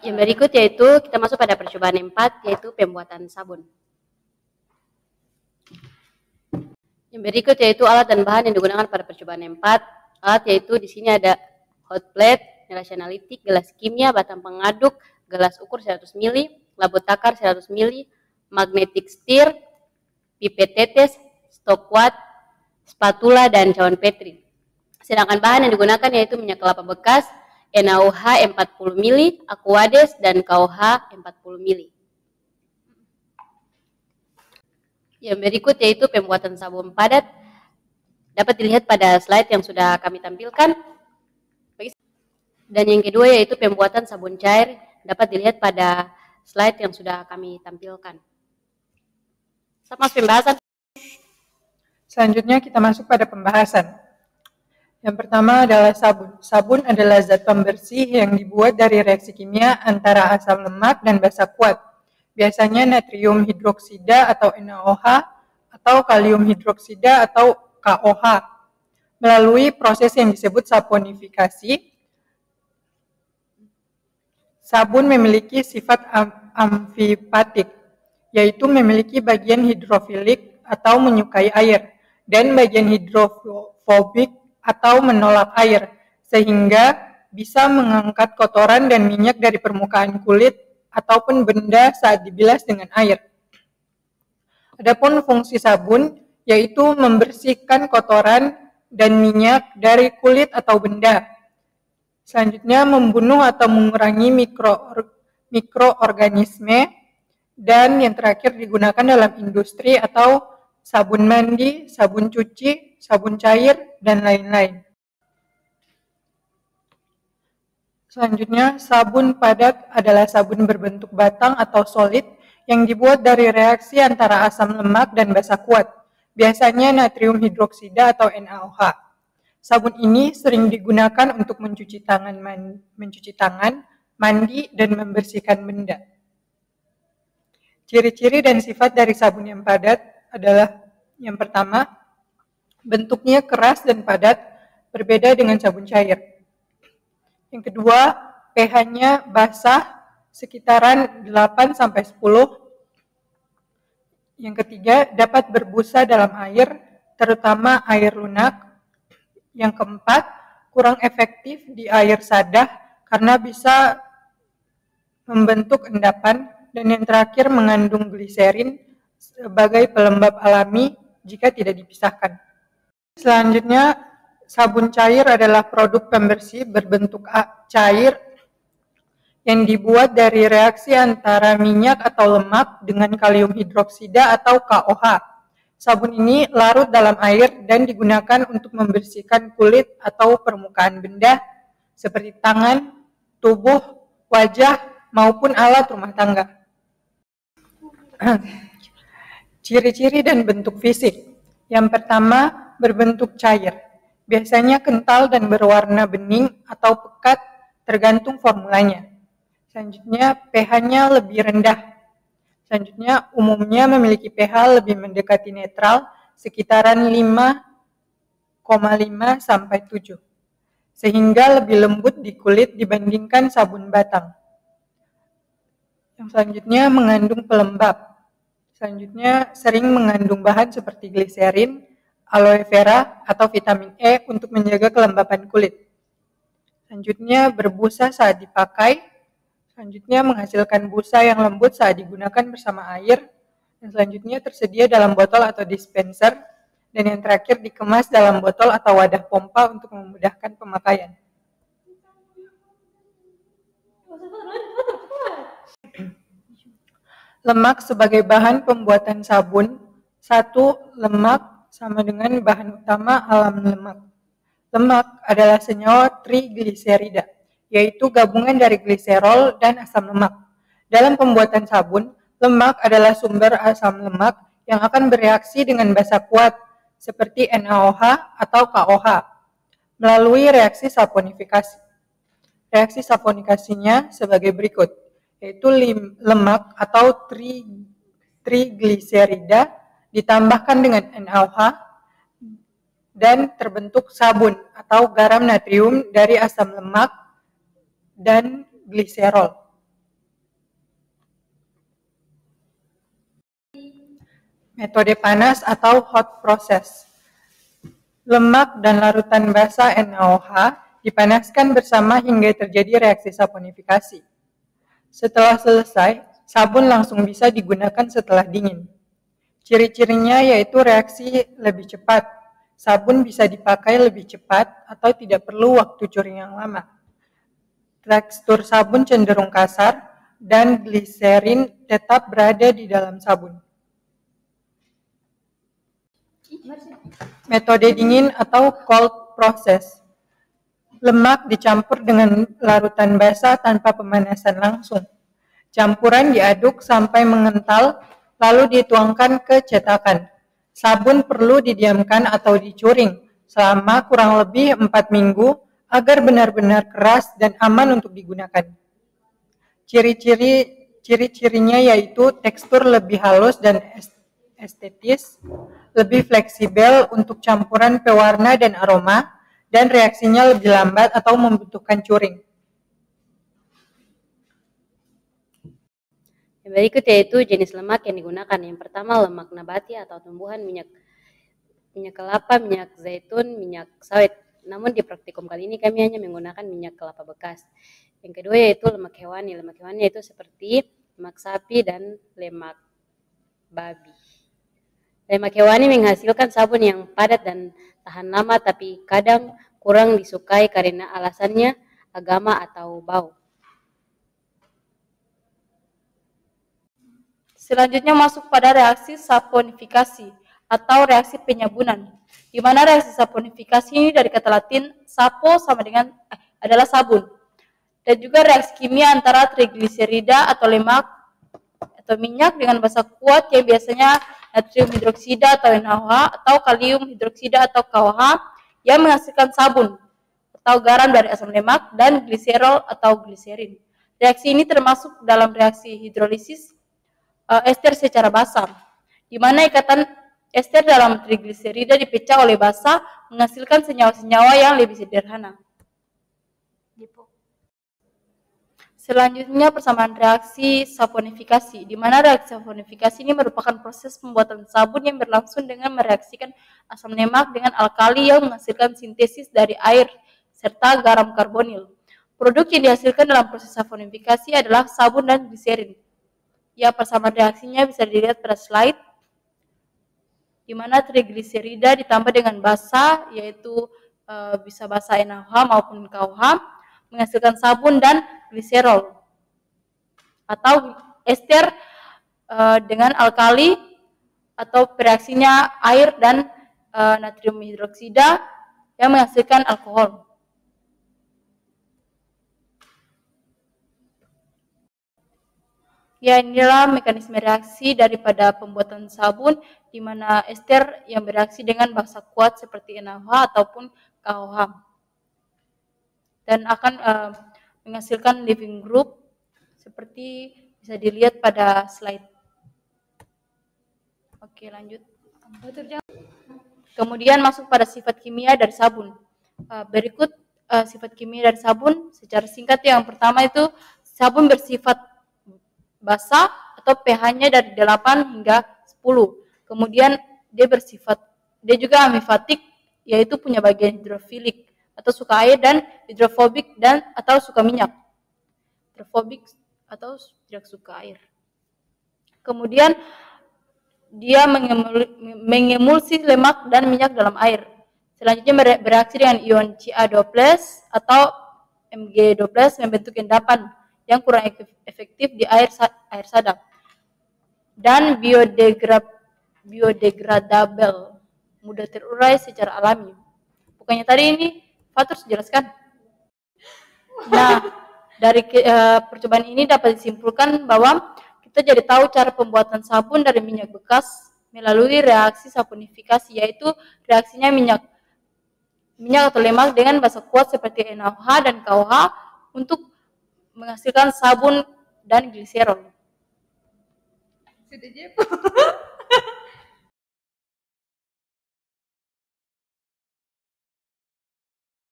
Yang berikut yaitu kita masuk pada percobaan 4, yaitu pembuatan sabun. Yang berikut yaitu alat dan bahan yang digunakan pada percobaan 4. Alat yaitu di sini ada hot plate, relasi analitik, gelas kimia, batang pengaduk, gelas ukur 100 ml, labu takar 100 ml, magnetic stir, pipet tetes, stopwatch, spatula, dan cawan petri. Sedangkan bahan yang digunakan yaitu minyak kelapa bekas, NaOH 40 ml, Aquades, dan KOH 40 ml. Yang berikut yaitu pembuatan sabun padat. Dapat dilihat pada slide yang sudah kami tampilkan. Dan yang kedua yaitu pembuatan sabun cair. Dapat dilihat pada slide yang sudah kami tampilkan. Sama pembahasan. Selanjutnya kita masuk pada pembahasan. Yang pertama adalah sabun. Sabun adalah zat pembersih yang dibuat dari reaksi kimia antara asam lemak dan basa kuat. Biasanya natrium hidroksida atau NaOH atau kalium hidroksida atau KOH. Melalui proses yang disebut saponifikasi, sabun memiliki sifat amfipatik, yaitu memiliki bagian hidrofilik atau menyukai air, dan bagian hidrofobik atau menolak air, sehingga bisa mengangkat kotoran dan minyak dari permukaan kulit ataupun benda saat dibilas dengan air. Adapun fungsi sabun yaitu membersihkan kotoran dan minyak dari kulit atau benda. Selanjutnya membunuh atau mengurangi mikroorganisme, dan yang terakhir digunakan dalam industri atau sabun mandi, sabun cuci, sabun cair, dan lain-lain. Selanjutnya, sabun padat adalah sabun berbentuk batang atau solid yang dibuat dari reaksi antara asam lemak dan basa kuat, biasanya natrium hidroksida atau NaOH. Sabun ini sering digunakan untuk mencuci tangan, mandi, dan membersihkan benda. Ciri-ciri dan sifat dari sabun yang padat adalah yang pertama, bentuknya keras dan padat, berbeda dengan sabun cair. Yang kedua, pH-nya basah sekitaran 8-10. Yang ketiga, dapat berbusa dalam air, terutama air lunak. Yang keempat, kurang efektif di air sadah karena bisa membentuk endapan. Dan yang terakhir, mengandung gliserin sebagai pelembab alami jika tidak dipisahkan. Selanjutnya, sabun cair adalah produk pembersih berbentuk cair yang dibuat dari reaksi antara minyak atau lemak dengan kalium hidroksida atau KOH. Sabun ini larut dalam air dan digunakan untuk membersihkan kulit atau permukaan benda seperti tangan, tubuh, wajah, maupun alat rumah tangga. Ciri-ciri dan bentuk fisik. Yang pertama, berbentuk cair. Biasanya kental dan berwarna bening atau pekat tergantung formulanya. Selanjutnya, pH-nya lebih rendah. Selanjutnya, umumnya memiliki pH lebih mendekati netral, sekitaran 5,5 sampai 7, sehingga lebih lembut di kulit dibandingkan sabun batang. Yang selanjutnya, mengandung pelembab. Selanjutnya, sering mengandung bahan seperti gliserin, aloe vera, atau vitamin E untuk menjaga kelembapan kulit. Selanjutnya, berbusa saat dipakai. Selanjutnya, menghasilkan busa yang lembut saat digunakan bersama air. Dan selanjutnya, tersedia dalam botol atau dispenser. Dan yang terakhir, dikemas dalam botol atau wadah pompa untuk memudahkan pemakaian. Lemak sebagai bahan pembuatan sabun. 1. Lemak sama dengan bahan utama alam lemak. Lemak adalah senyawa trigliserida, yaitu gabungan dari gliserol dan asam lemak. Dalam pembuatan sabun, lemak adalah sumber asam lemak yang akan bereaksi dengan basa kuat, seperti NaOH atau KOH, melalui reaksi saponifikasi. Reaksi saponifikasinya sebagai berikut, yaitu lemak atau trigliserida ditambahkan dengan NaOH dan terbentuk sabun atau garam natrium dari asam lemak dan gliserol. Metode panas atau hot process. Lemak dan larutan basa NaOH dipanaskan bersama hingga terjadi reaksi saponifikasi. Setelah selesai, sabun langsung bisa digunakan setelah dingin. Ciri-cirinya yaitu reaksi lebih cepat. Sabun bisa dipakai lebih cepat atau tidak perlu waktu curing yang lama. Tekstur sabun cenderung kasar dan gliserin tetap berada di dalam sabun. Metode dingin atau cold process. Lemak dicampur dengan larutan basa tanpa pemanasan langsung. Campuran diaduk sampai mengental, lalu dituangkan ke cetakan. Sabun perlu didiamkan atau dicuring selama kurang lebih 4 minggu agar benar-benar keras dan aman untuk digunakan. Ciri-cirinya yaitu tekstur lebih halus dan estetis, lebih fleksibel untuk campuran pewarna dan aroma, dan reaksinya lebih lambat atau membutuhkan curing. Yang berikut yaitu jenis lemak yang digunakan. Yang pertama, lemak nabati atau tumbuhan, minyak kelapa, minyak zaitun, minyak sawit. Namun di praktikum kali ini kami hanya menggunakan minyak kelapa bekas. Yang kedua yaitu lemak hewani. Lemak hewani yaitu seperti lemak sapi dan lemak babi. Lemak hewani menghasilkan sabun yang padat dan tahan lama, tapi kadang kurang disukai karena alasannya agama atau bau. Selanjutnya masuk pada reaksi saponifikasi atau reaksi penyabunan, di mana reaksi saponifikasi ini dari kata Latin sapo sama dengan adalah sabun, dan juga reaksi kimia antara trigliserida atau lemak atau minyak dengan basa kuat yang biasanya natrium hidroksida atau NaOH atau kalium hidroksida atau KOH yang menghasilkan sabun atau garam dari asam lemak dan gliserol atau gliserin. Reaksi ini termasuk dalam reaksi hidrolisis ester secara basa, di mana ikatan ester dalam trigliserida dipecah oleh basa menghasilkan senyawa-senyawa yang lebih sederhana. Selanjutnya persamaan reaksi saponifikasi, di mana reaksi saponifikasi ini merupakan proses pembuatan sabun yang berlangsung dengan mereaksikan asam lemak dengan alkali yang menghasilkan sintesis dari air serta garam karbonil. Produk yang dihasilkan dalam proses saponifikasi adalah sabun dan gliserin. Ya, persamaan reaksinya bisa dilihat pada slide, di mana trigliserida ditambah dengan basa, yaitu bisa basa NaOH maupun KOH, menghasilkan sabun dan gliserol atau ester dengan alkali atau reaksinya air dan natrium hidroksida yang menghasilkan alkohol. Ya, inilah mekanisme reaksi daripada pembuatan sabun, di mana ester yang bereaksi dengan basa kuat seperti NaOH ataupun KOH dan akan menghasilkan living group seperti bisa dilihat pada slide. Oke, lanjut. Kemudian masuk pada sifat kimia dari sabun. Berikut sifat kimia dari sabun secara singkat. Yang pertama itu sabun bersifat basa atau pH-nya dari 8 hingga 10. Kemudian dia juga amifatik, yaitu punya bagian hidrofilik atau suka air, dan hidrofobik dan atau suka minyak. Hidrofobik atau tidak suka air. Kemudian dia mengemulsi lemak dan minyak dalam air. Selanjutnya bereaksi dengan ion Ca2+ atau Mg2+ membentuk endapan yang kurang efektif di air sadap dan biodegradable, mudah terurai secara alami. Bukannya tadi ini Fatur jelaskan. Nah, dari percobaan ini dapat disimpulkan bahwa kita jadi tahu cara pembuatan sabun dari minyak bekas melalui reaksi saponifikasi, yaitu reaksinya minyak atau lemak dengan basa kuat seperti NaOH dan KOH untuk menghasilkan sabun dan gliserol. Sudah, Jep.